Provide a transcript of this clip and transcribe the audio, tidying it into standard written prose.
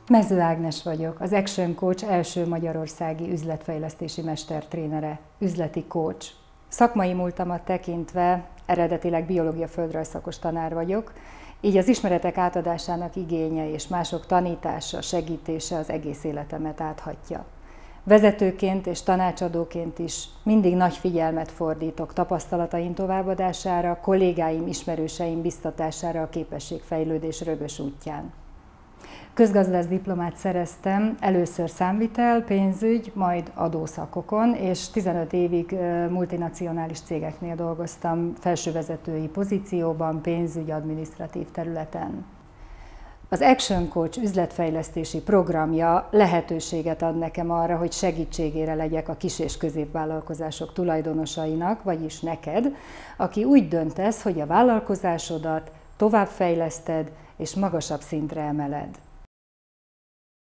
Mező Ágnes vagyok, az Action Coach első magyarországi üzletfejlesztési mestertrénere, üzleti coach. Szakmai múltamat tekintve eredetileg biológia-földrajz szakos tanár vagyok, így az ismeretek átadásának igénye és mások tanítása, segítése az egész életemet áthatja. Vezetőként és tanácsadóként is mindig nagy figyelmet fordítok tapasztalataim továbbadására, kollégáim, ismerőseim biztatására a képességfejlődés rögös útján. Közgazdász diplomát szereztem, először számvitel, pénzügy, majd adószakokon, és 15 évig multinacionális cégeknél dolgoztam felsővezetői pozícióban, pénzügy, adminisztratív területen. Az Action Coach üzletfejlesztési programja lehetőséget ad nekem arra, hogy segítségére legyek a kis- és középvállalkozások tulajdonosainak, vagyis neked, aki úgy döntesz, hogy a vállalkozásodat továbbfejleszted és magasabb szintre emeled.